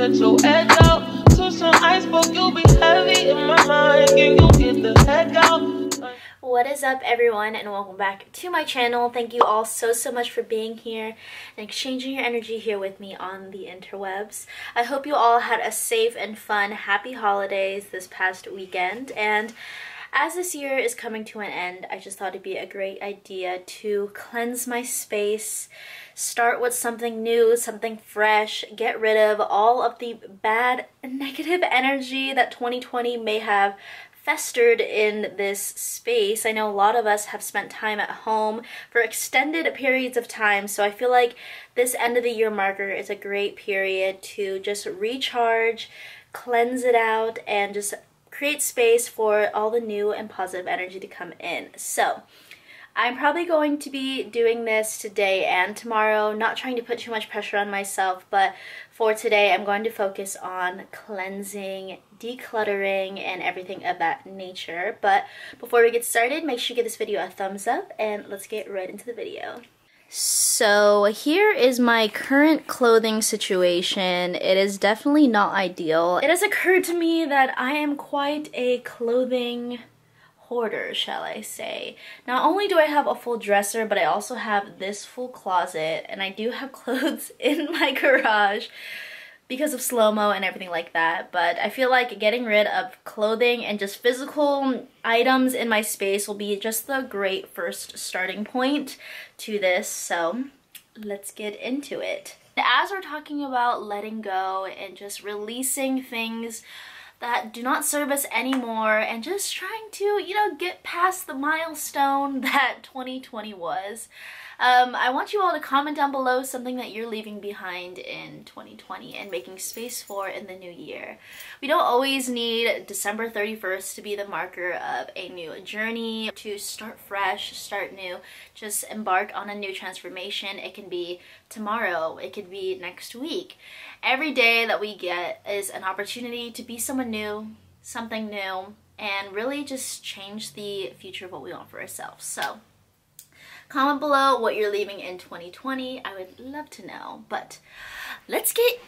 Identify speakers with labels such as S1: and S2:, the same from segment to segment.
S1: set your edge out. To some iceberg, you'll be heavy in my mind. Can you get the heck out?
S2: What is up, everyone, and welcome back to my channel. Thank you all so much for being here and exchanging your energy here with me on the interwebs. I hope you all had a safe and fun happy holidays this past weekend, and as this year is coming to an end, I just thought it'd be a great idea to cleanse my space, start with something new, something fresh, get rid of all of the bad negative energy that 2020 may have festered in this space. I know a lot of us have spent time at home for extended periods of time, so I feel like this end of the year marker is a great period to just recharge, cleanse it out, and just create space for all the new and positive energy to come in. So I'm probably going to be doing this today and tomorrow, not trying to put too much pressure on myself, but for today I'm going to focus on cleansing, decluttering, and everything of that nature. But before we get started, make sure you give this video a thumbs up and let's get right into the video. So here is my current clothing situation. It is definitely not ideal. It has occurred to me that I am quite a clothing hoarder, shall I say. Not only do I have a full dresser, but I also have this full closet, and I do have clothes in my garage because of slow-mo and everything like that. But I feel like getting rid of clothing and just physical items in my space will be just the great first starting point to this. So let's get into it. As we're talking about letting go and just releasing things that do not serve us anymore and just trying to, you know, get past the milestone that 2020 was. I want you all to comment down below something that you're leaving behind in 2020 and making space for in the new year. We don't always need December 31st to be the marker of a new journey, to start fresh, start new, just embark on a new transformation. It can be tomorrow, it could be next week. Every day that we get is an opportunity to be someone new, something new, and really just change the future of what we want for ourselves. So comment below what you're leaving in 2020. I would love to know, but let's get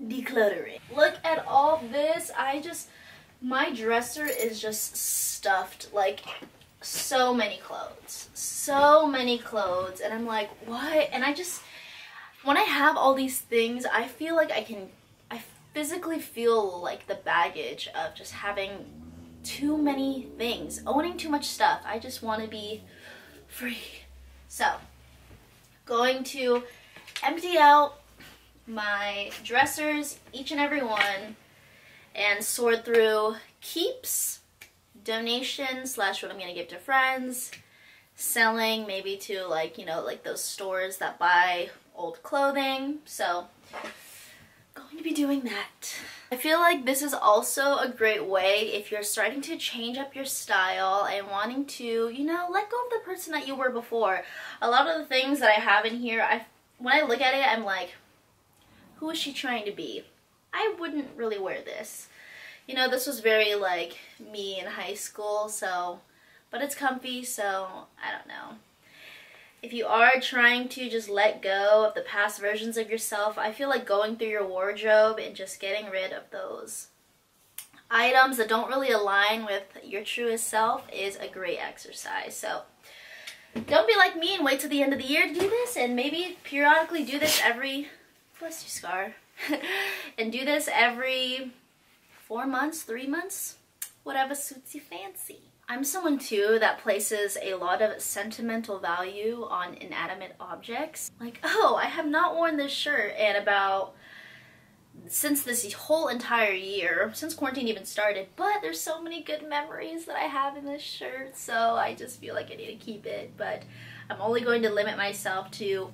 S2: decluttering. Look at all this. My dresser is just stuffed, like so many clothes, and I'm like, what? And when I have all these things, I feel like I physically feel like the baggage of just having too many things, owning too much stuff. I just want to be free. So, going to empty out my dressers, each and every one, and sort through keeps, donations / what I'm going to give to friends, selling maybe to like, you know, like those stores that buy old clothing. So going to be doing that. I feel like this is also a great way if you're starting to change up your style and wanting to, you know, let go of the person that you were before. A lot of the things that I have in here, when I look at it, I'm like, who is she trying to be? I wouldn't really wear this. You know, this was very like me in high school, so, but it's comfy, so I don't know. If you are trying to just let go of the past versions of yourself, I feel like going through your wardrobe and just getting rid of those items that don't really align with your truest self is a great exercise. So don't be like me and wait till the end of the year to do this, and maybe periodically do this every, bless you, Scar, and do this every 4 months, 3 months, whatever suits you fancy. I'm someone too that places a lot of sentimental value on inanimate objects. Like, oh, I have not worn this shirt in since this whole entire year, since quarantine even started, but there's so many good memories that I have in this shirt, so I just feel like I need to keep it. But I'm only going to limit myself to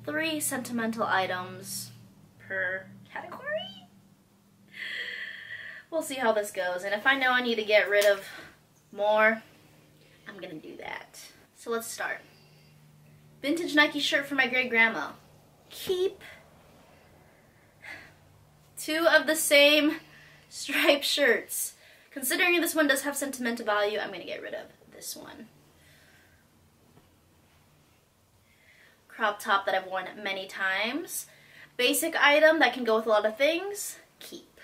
S2: 3 sentimental items per category. We'll see how this goes, and if I know I need to get rid of more, I'm gonna do that. So let's start. Vintage Nike shirt for my great grandma. Keep. 2 of the same striped shirts. Considering this one does have sentimental value, I'm gonna get rid of this one. Crop top that I've worn many times. basic item that can go with a lot of things, keep.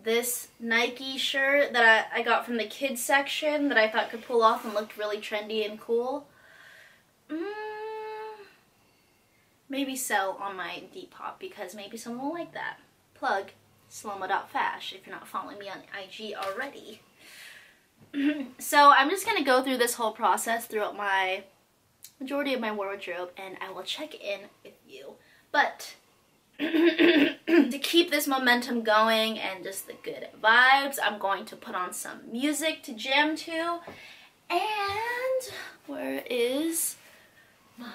S2: This Nike shirt that I got from the kids section that I thought could pull off and looked really trendy and cool. Maybe sell on my Depop because maybe someone will like that. Plug Selena.Reycasa if you're not following me on IG already. So I'm just going to go through this whole process throughout my majority of my wardrobe and I will check in with you. But to keep this momentum going and just the good vibes, I'm going to put on some music to jam to. And where is my...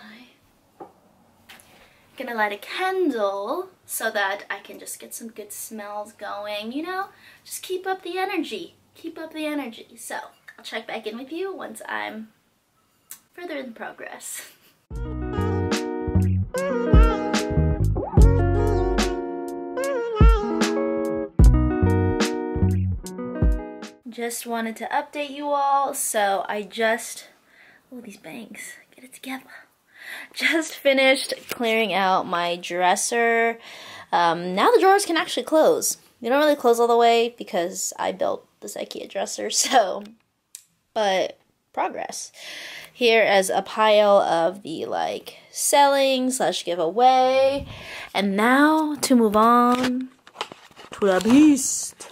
S2: Gonna light a candle so that I can just get some good smells going, you know? Just keep up the energy. Keep up the energy. So, I'll check back in with you once I'm further in progress. Just wanted to update you all. So, oh, these bangs. Get it together. Just finished clearing out my dresser. Now the drawers can actually close. They don't really close all the way because I built this IKEA dresser, so, but progress. Here is a pile of the like selling / giveaway. And now to move on to the beast.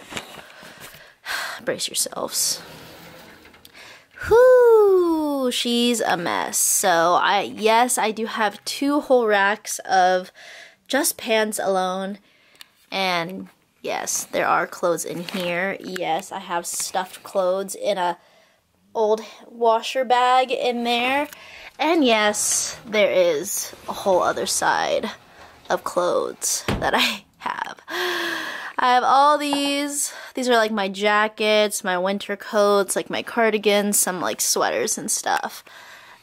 S2: Brace yourselves. Whoo, she's a mess. So yes, I do have 2 whole racks of just pants alone. And yes, there are clothes in here. Yes, I have stuffed clothes in a old washer bag in there. And yes, there is a whole other side of clothes that I have. I have all these. These are like my jackets, my winter coats, like my cardigans, some like sweaters and stuff.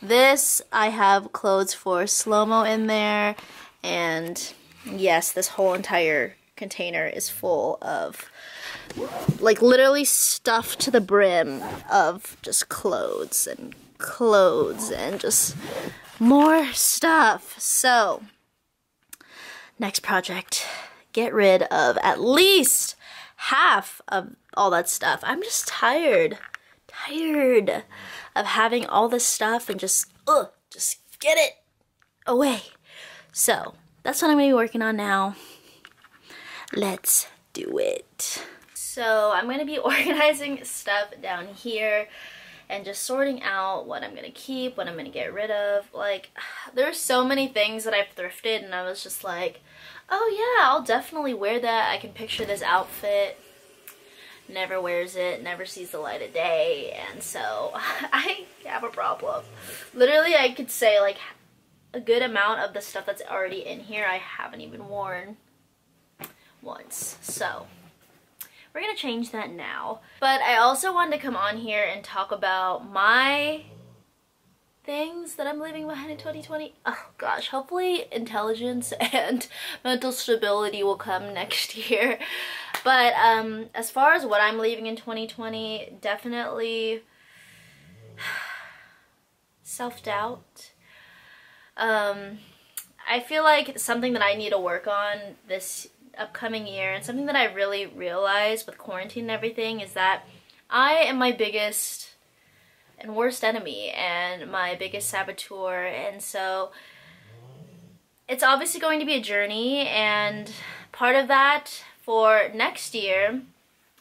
S2: This, I have clothes for slow-mo in there. And yes, this whole entire container is full of, like, literally stuffed to the brim of just clothes and just more stuff. So, next project. Get rid of at least half of all that stuff. I'm just tired of having all this stuff and just get it away. So that's what I'm gonna be working on now. Let's do it. So I'm gonna be organizing stuff down here and just sorting out what I'm gonna keep, what I'm gonna get rid of. Like, there's so many things that I've thrifted and I was just like, oh yeah, I'll definitely wear that. I can picture this outfit. Never wears it, never sees the light of day, and so I have a problem. Literally, I could say like a good amount of the stuff that's already in here I haven't even worn once. So we're gonna change that now. But I also wanted to come on here and talk about my things that I'm leaving behind in 2020. Oh gosh, hopefully intelligence and mental stability will come next year. But as far as what I'm leaving in 2020, definitely self-doubt. I feel like something that I need to work on this upcoming year, and something that I really realized with quarantine and everything, is that I am my biggest and worst enemy and my biggest saboteur. And so it's obviously going to be a journey, and part of that for next year,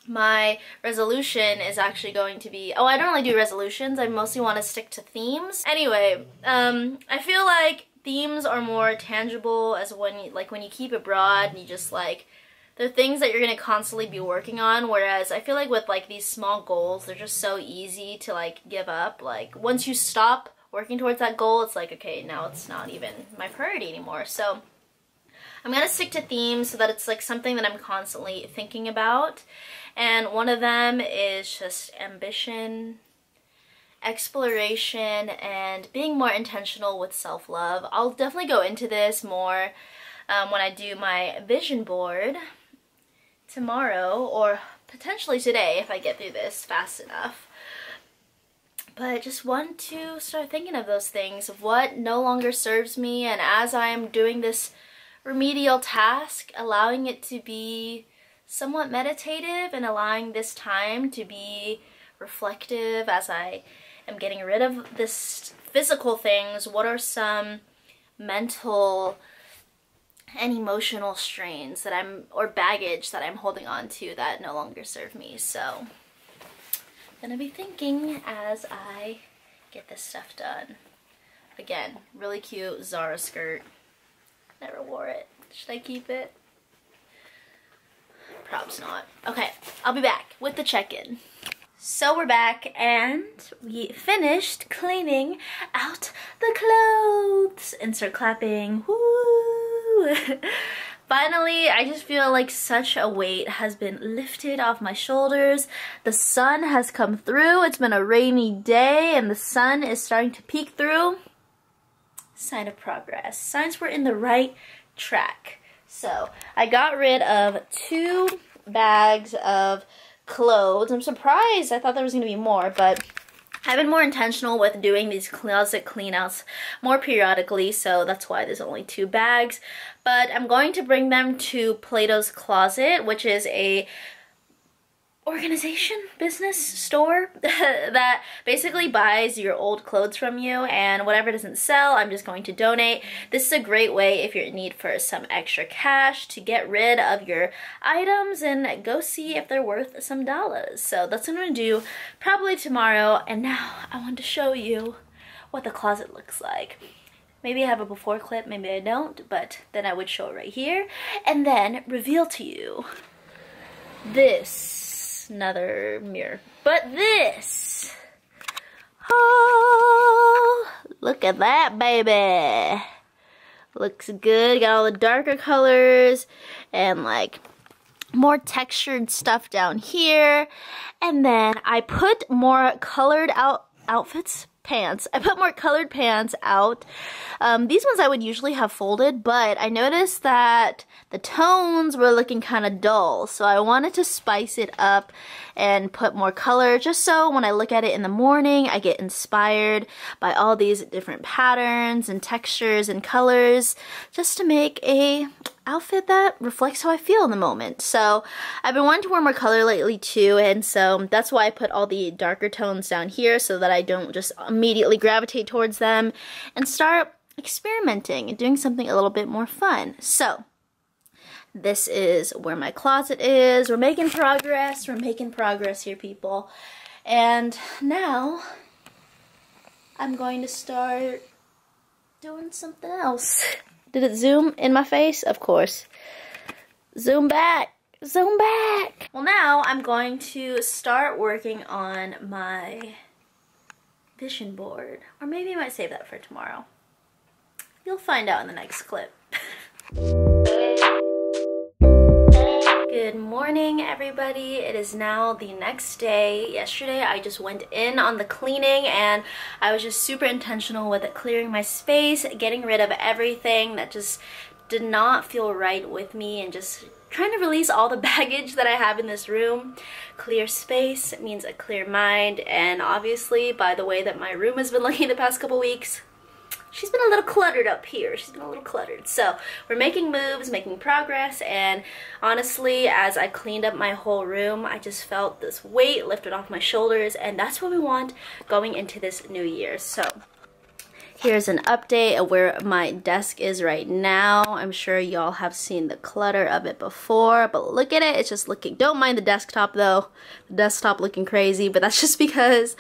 S2: my resolution is actually going to be, I don't really do resolutions, I mostly want to stick to themes. Anyway, I feel like themes are more tangible as when you keep it broad and you just like, they're things that you're going to constantly be working on, whereas I feel like with like these small goals, they're just so easy to like give up. Like once you stop working towards that goal, it's like, okay, now it's not even my priority anymore. So I'm going to stick to themes so that it's like something that I'm constantly thinking about. And one of them is just ambition, exploration, and being more intentional with self-love. I'll definitely go into this more when I do my vision board tomorrow, or potentially today if I get through this fast enough. But I just want to start thinking of those things, of what no longer serves me. And as I am doing this remedial task, allowing it to be somewhat meditative and allowing this time to be reflective as I am getting rid of this physical things. What are some mental and emotional strains that or baggage that I'm holding on to that no longer serve me? So I'm gonna be thinking as I get this stuff done. Again, really cute Zara skirt. Never wore it. Should I keep it? Probably not. Okay, I'll be back with the check-in. So we're back and we finished cleaning out the clothes. Insert clapping. Woo! Finally, I just feel like such a weight has been lifted off my shoulders. The sun has come through. It's been a rainy day and the sun is starting to peek through. Sign of progress. Signs we're in the right track. So I got rid of 2 bags of clothes. I'm surprised. I thought there was going to be more, but I've been more intentional with doing these closet cleanouts more periodically, so that's why there's only 2 bags. But I'm going to bring them to Plato's Closet, which is a organization, business, store that basically buys your old clothes from you, and whatever doesn't sell, I'm just going to donate. This is a great way if you're in need for some extra cash to get rid of your items and go see if they're worth some dollars. So that's what I'm gonna do probably tomorrow. And now I want to show you what the closet looks like. Maybe I have a before clip, maybe I don't, but then I would show it right here and then reveal to you this. Another mirror, but this, oh, look at that baby, looks good. Got all the darker colors and like more textured stuff down here, and then I put more colored pants. I put more colored pants out. These ones I would usually have folded, but I noticed that the tones were looking kind of dull, so I wanted to spice it up and put more color, just so when I look at it in the morning, I get inspired by all these different patterns and textures and colors, just to make a outfit that reflects how I feel in the moment. So I've been wanting to wear more color lately too, and so that's why I put all the darker tones down here so that I don't just immediately gravitate towards them and start experimenting and doing something a little bit more fun. So this is where my closet is. We're making progress. We're making progress here, people. And now I'm going to start doing something else. Did it zoom in my face? Of course. Zoom back. Zoom back. Well, now I'm going to start working on my vision board. Or maybe I might save that for tomorrow. You'll find out in the next clip. Good morning, everybody. It is now the next day. Yesterday I just went in on the cleaning and I was just super intentional with it, clearing my space, getting rid of everything that just did not feel right with me, and just trying to release all the baggage that I have in this room. Clear space means a clear mind, and obviously by the way that my room has been looking the past couple weeks, she's been a little cluttered up here. She's been a little cluttered. So we're making moves, making progress, and honestly, as I cleaned up my whole room, I just felt this weight lifted off my shoulders, and that's what we want going into this new year. So here's an update of where my desk is right now. I'm sure y'all have seen the clutter of it before, but look at it. It's just looking, don't mind the desktop though. The desktop looking crazy, but that's just because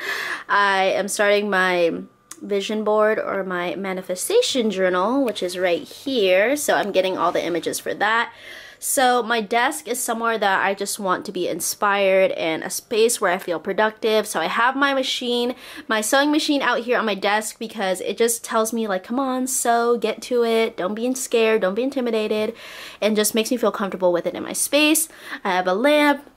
S2: I am starting my vision board or my manifestation journal, which is right here. So I'm getting all the images for that. So my desk is somewhere that I just want to be inspired and a space where I feel productive. So I have my machine, my sewing machine out here on my desk because it just tells me like, come on, sew, get to it. Don't be scared, don't be intimidated, and just makes me feel comfortable with it in my space. I have a lamp.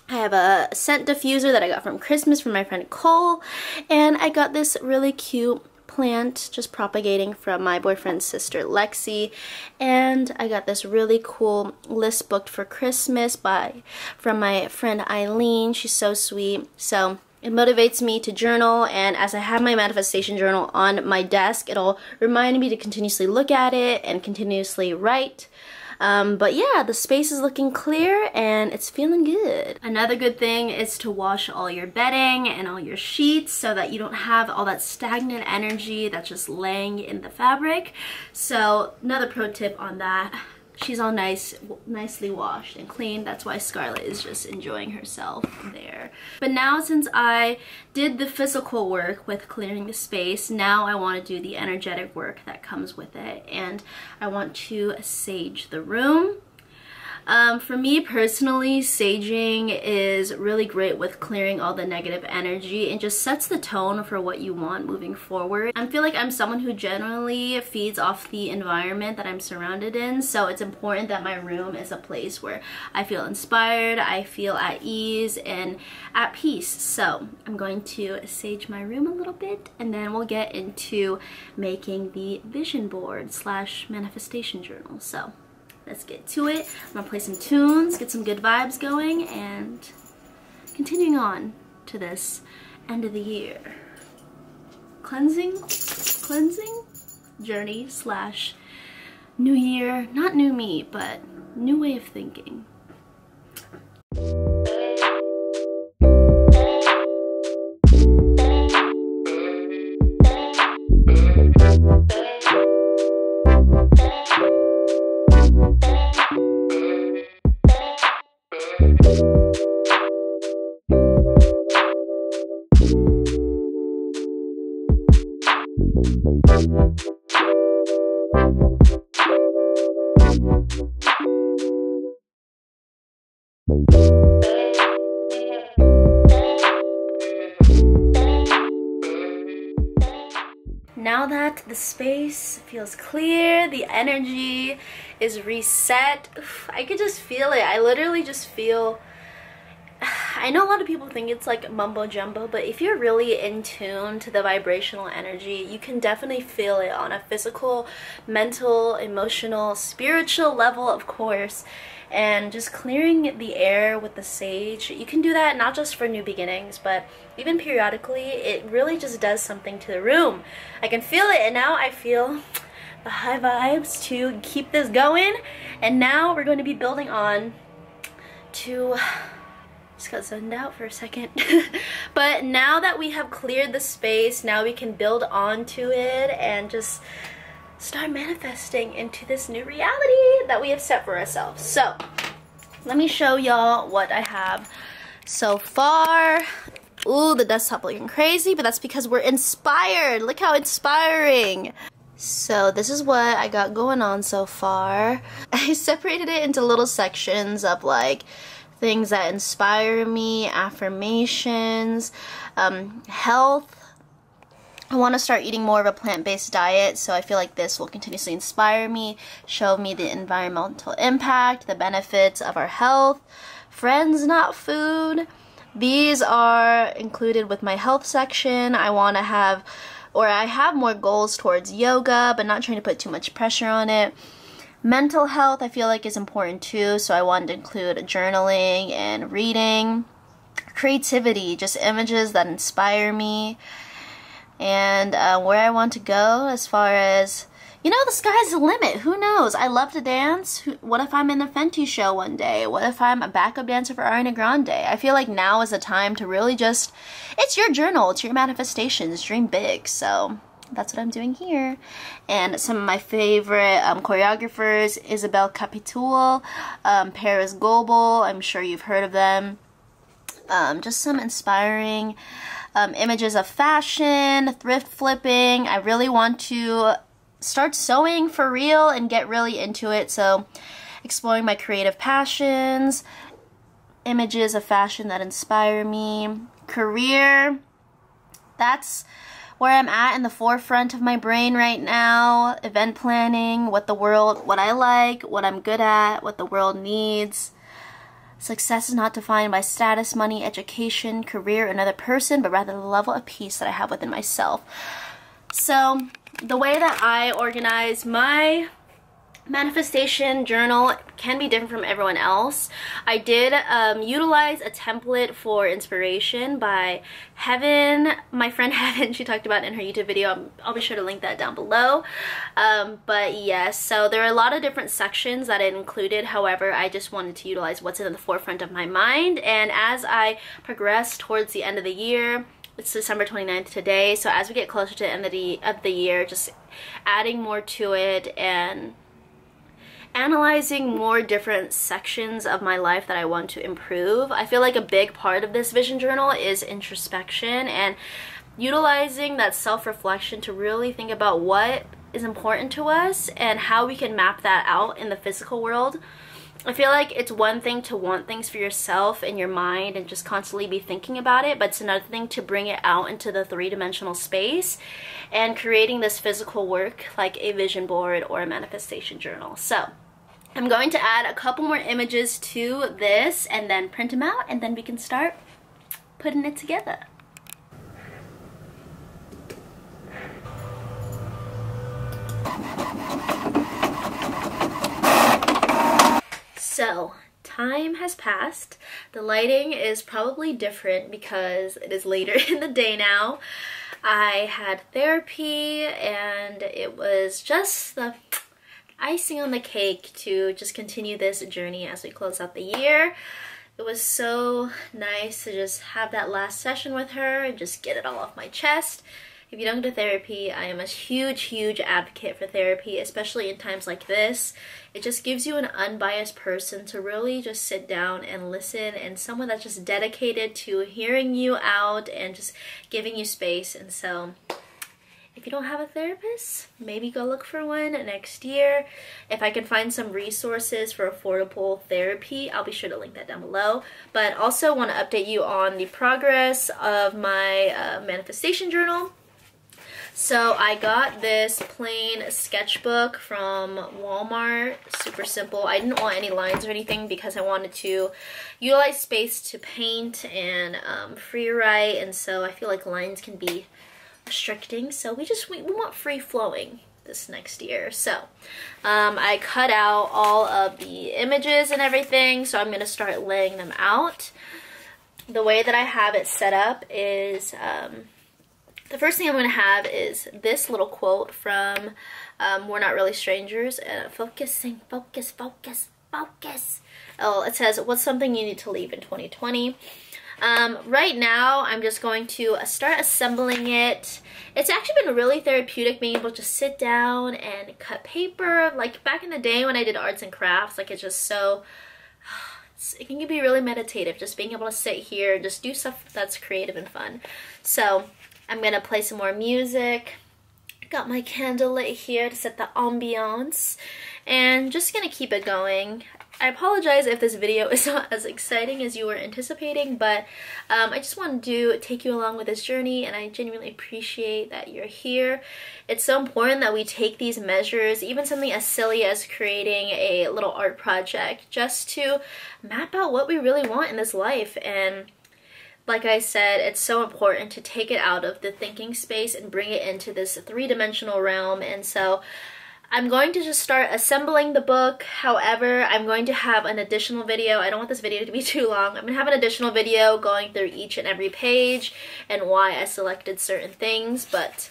S2: I have a scent diffuser that I got from Christmas from my friend Cole, and I got this really cute plant just propagating from my boyfriend's sister Lexi, and I got this really cool list booked for Christmas from my friend Eileen. She's so sweet. So It motivates me to journal, and as I have my manifestation journal on my desk, it'll remind me to continuously look at it and continuously write. But yeah, the space is looking clear and it's feeling good. Another good thing is to wash all your bedding and all your sheets so that you don't have all that stagnant energy that's just laying in the fabric. So another pro tip on that. She's all nicely washed and clean. That's why Scarlett is just enjoying herself there. But now, since I did the physical work with clearing the space, now I want to do the energetic work that comes with it. And I want to sage the room. For me personally, saging is really great with clearing all the negative energy and just sets the tone for what you want moving forward. I feel like I'm someone who generally feeds off the environment that I'm surrounded in, so it's important that my room is a place where I feel inspired, I feel at ease and at peace. So I'm going to sage my room a little bit, and then we'll get into making the vision board / manifestation journal. So let's get to it. I'm gonna play some tunes, get some good vibes going, and continuing on to this end of the year cleansing journey / new year, not new me, but new way of thinking. Now that the space feels clear, the energy is reset, I could just feel it. I literally just feel, I know a lot of people think it's like mumbo jumbo, but if you're really in tune to the vibrational energy, you can definitely feel it on a physical, mental, emotional, spiritual level, of course. And just clearing the air with the sage, you can do that not just for new beginnings, but even periodically. It really just does something to the room. I can feel it, and now I feel the high vibes to keep this going. And now we're going to be building on to, just got zoned out for a second. But now that we have cleared the space, now we can build onto it and just start manifesting into this new reality that we have set for ourselves. So let me show y'all what I have so far. Ooh, the desktop looking crazy, but that's because we're inspired. Look how inspiring. So this is what I got going on so far. I separated it into little sections of like things that inspire me, affirmations, health. I want to start eating more of a plant-based diet, so I feel like this will continuously inspire me, show me the environmental impact, the benefits of our health. Friends, not food. These are included with my health section. I want to have, or I have more goals towards yoga, but not trying to put too much pressure on it. Mental health I feel like is important too, so I wanted to include journaling and reading. Creativity, just images that inspire me. And where I want to go as far as, you know, the sky's the limit. Who knows? I love to dance. What if I'm in the Fenty show one day? What if I'm a backup dancer for Ariana Grande? I feel like now is the time to really just, it's your journal, it's your manifestations, dream big. So that's what I'm doing here. And some of my favorite choreographers, Isabel Capitul, Paris Goebel, I'm sure you've heard of them. Just some inspiring images of fashion, thrift flipping. I really want to start sewing for real and get really into it, so exploring my creative passions, images of fashion that inspire me. Career, that's where I'm at in the forefront of my brain right now. Event planning, what I like, what I'm good at, what the world needs. Success is not defined by status, money, education, career, another person, but rather the level of peace that I have within myself. So the way that I organize my manifestation journal can be different from everyone else. I did utilize a template for inspiration by Heaven, my friend Heaven. She talked about it in her YouTube video. I'll be sure to link that down below. But yes, so there are a lot of different sections that it included. However, I just wanted to utilize what's in the forefront of my mind, and as I progress towards the end of the year, it's December 29th today, so as we get closer to the end of the year, just adding more to it and analyzing more different sections of my life that I want to improve. I feel like a big part of this vision journal is introspection and utilizing that self-reflection to really think about what is important to us and how we can map that out in the physical world. I feel like it's one thing to want things for yourself in your mind and just constantly be thinking about it, but it's another thing to bring it out into the three-dimensional space and creating this physical work like a vision board or a manifestation journal. So I'm going to add a couple more images to this and then print them out, and then we can start putting it together. So time has passed. The lighting is probably different because it is later in the day now. I had therapy and it was just the icing on the cake to just continue this journey as we close out the year. It was so nice to just have that last session with her and just get it all off my chest. If you don't go to therapy, I am a huge advocate for therapy, especially in times like this. It just gives you an unbiased person to really just sit down and listen, and someone that's just dedicated to hearing you out and just giving you space. And so if you don't have a therapist, maybe go look for one next year. If I can find some resources for affordable therapy, I'll be sure to link that down below. But also want to update you on the progress of my manifestation journal. So I got this plain sketchbook from Walmart, super simple. I didn't want any lines or anything because I wanted to utilize space to paint and free write, and so I feel like lines can be restricting, so we want free flowing this next year. So I cut out all of the images and everything, so I'm going to start laying them out. The way that I have it set up is the first thing I'm going to have is this little quote from We're Not Really Strangers. Focusing, focus, focus, focus. Oh, it says, what's something you need to leave in 2020? Right now, I'm just going to start assembling it. It's actually been really therapeutic being able to sit down and cut paper. Like back in the day when I did arts and crafts, like it's just so, it can be really meditative, just being able to sit here and just do stuff that's creative and fun. So I'm going to play some more music. Got my candle lit here to set the ambiance, and just going to keep it going. I apologize if this video is not as exciting as you were anticipating, but I just wanted to take you along with this journey, and I genuinely appreciate that you're here. It's so important that we take these measures, even something as silly as creating a little art project, just to map out what we really want in this life. And like I said, it's so important to take it out of the thinking space and bring it into this three-dimensional realm. And so I'm going to just start assembling the book. However, I'm going to have an additional video. I don't want this video to be too long. I'm going to have an additional video going through each and every page and why I selected certain things, but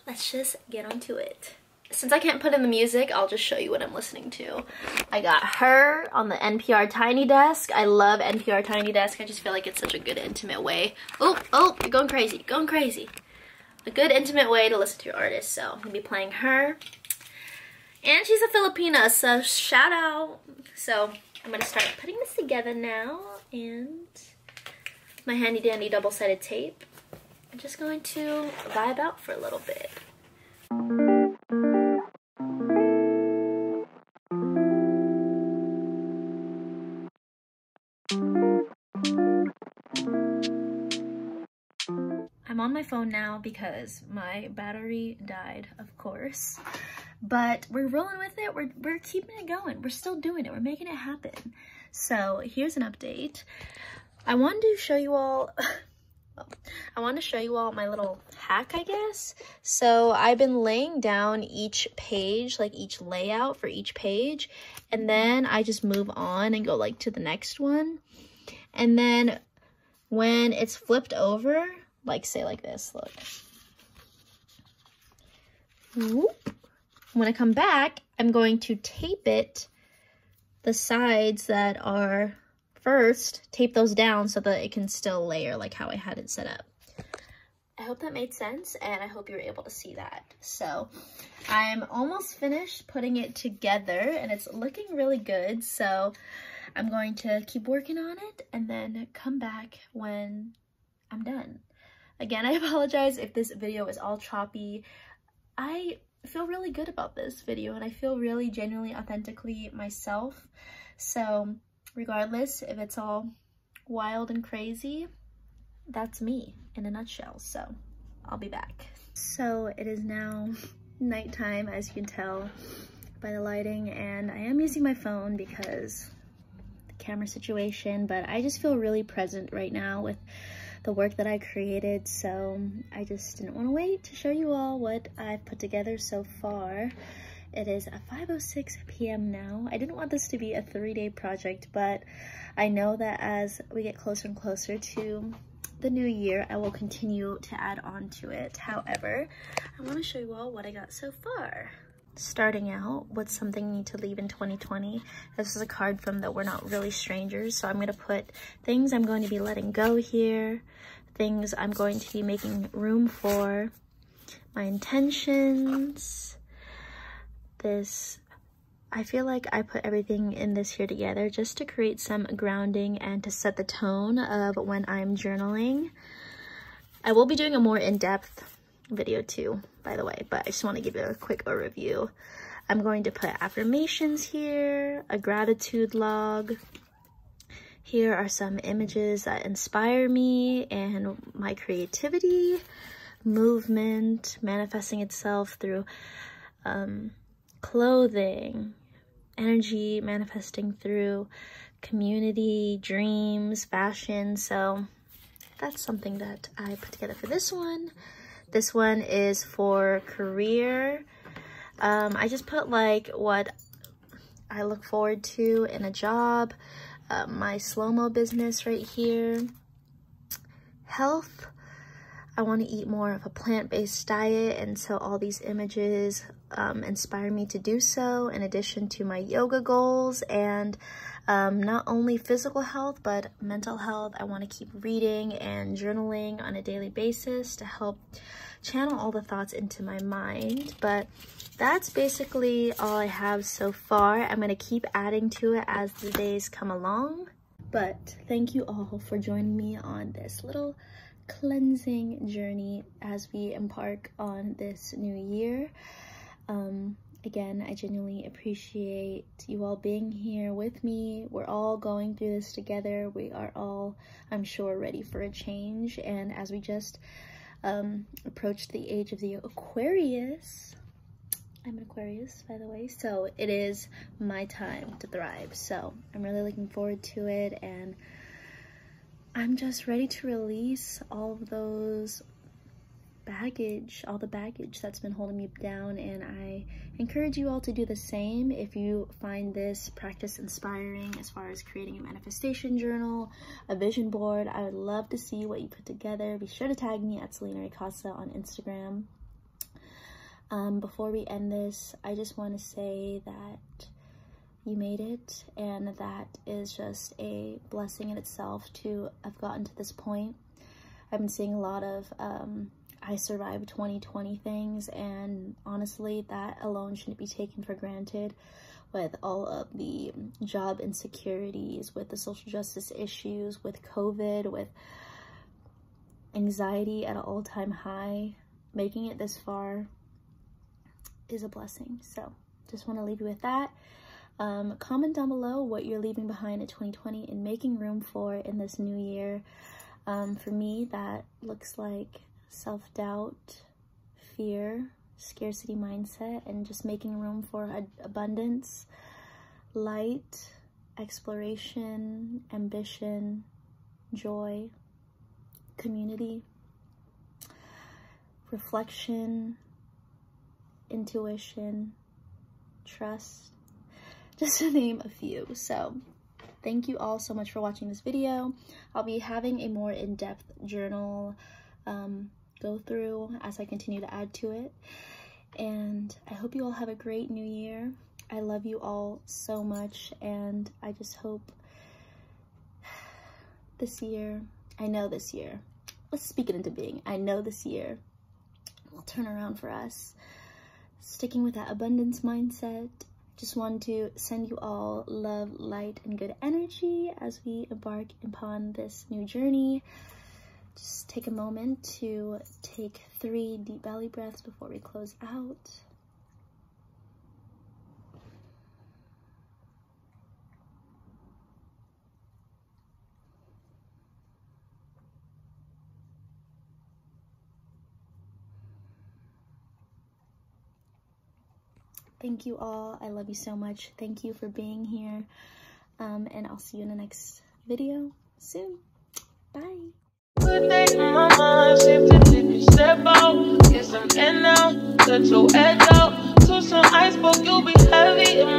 S2: let's just get onto it. Since I can't put in the music, I'll just show you what I'm listening to. I got Her on the NPR Tiny Desk. I love NPR Tiny Desk. I just feel like it's such a good intimate way. Oh, you're going crazy, going crazy. A good intimate way to listen to your artist. So I'm going to be playing Her. And she's a Filipina, so shout out. So I'm going to start putting this together now. And my handy dandy double-sided tape. I'm just going to vibe out for a little bit. I'm on my phone now because my battery died, of course, but we're rolling with it. We're keeping it going. We're still doing it. We're making it happen. So here's an update. I wanted to show you all I want to show you all my little hack, I guess. So I've been laying down each page, like each layout for each page, and then I just move on and go like to the next one. And then when it's flipped over, like say like this, look. Whoop. When I come back, I'm going to tape it, the sides that are first, tape those down so that it can still layer like how I had it set up. I hope that made sense, and I hope you were able to see that. So I'm almost finished putting it together, and it's looking really good. So I'm going to keep working on it and then come back when I'm done. Again, I apologize if this video is all choppy. I feel really good about this video, and I feel really genuinely, authentically myself. So regardless if it's all wild and crazy, that's me in a nutshell. So I'll be back. So it is now nighttime, as you can tell by the lighting, and I am using my phone because the camera situation, but I just feel really present right now with the work that I created. So I just didn't want to wait to show you all what I've put together so far. It is 5:06 p.m. now. I didn't want this to be a 3-day project, but I know that as we get closer and closer to the new year, I will continue to add on to it. However, I want to show you all what I got so far. Starting out with something you need to leave in 2020. This is a card from the We're Not Really Strangers. So I'm going to put things I'm going to be letting go here, things I'm going to be making room for, my intentions. This, I feel like I put everything in this here together just to create some grounding and to set the tone of when I'm journaling. I will be doing a more in-depth video too, by the way, but I just want to give you a quick overview. I'm going to put affirmations here, a gratitude log. Here are some images that inspire me and my creativity, movement, manifesting itself through clothing, energy manifesting through community, dreams, fashion. So that's something that I put together for this one. This one is for career. I just put like what I look forward to in a job, my slow-mo business right here. Health, I want to eat more of a plant-based diet, and so all these images inspire me to do so, in addition to my yoga goals and not only physical health but mental health. I want to keep reading and journaling on a daily basis to help channel all the thoughts into my mind. But that's basically all I have so far. I'm going to keep adding to it as the days come along. But thank you all for joining me on this little cleansing journey as we embark on this new year. Again, I genuinely appreciate you all being here with me. We're all going through this together. We are all, I'm sure, ready for a change. And as we just approach the age of the Aquarius, I'm an Aquarius, by the way, so it is my time to thrive. So I'm really looking forward to it, and I'm just ready to release all of those baggage, all the baggage that's been holding me down. And I encourage you all to do the same if you find this practice inspiring as far as creating a manifestation journal, a vision board. I would love to see what you put together. Be sure to tag me at Selena.Reycasa on Instagram. Before we end this, I just want to say that you made it, and that is just a blessing in itself to have gotten to this point. I've been seeing a lot of I survived 2020 things, and honestly, that alone shouldn't be taken for granted, with all of the job insecurities, with the social justice issues, with COVID, with anxiety at an all-time high. Making it this far is a blessing. So just want to leave you with that. Comment down below what you're leaving behind in 2020 and making room for in this new year. For me, that looks like self-doubt, fear, scarcity mindset, and just making room for abundance, light, exploration, ambition, joy. community, reflection, intuition, trust, just to name a few. So thank you all so much for watching this video. I'll be having a more in-depth journal go through as I continue to add to it. And I hope you all have a great new year. I love you all so much, and I just hope this year, let's speak it into being. I know this year will turn around for us. Sticking with that abundance mindset. Just want to send you all love, light, and good energy as we embark upon this new journey. Just take a moment to take 3 deep belly breaths before we close out. Thank you all. I love you so much. Thank you for being here. And I'll see you in the next video soon. Bye.
S1: Good day in my mind, seem to take a step out. Yes, I'm in now, let your edge out. To some iceberg, you'll be heavy in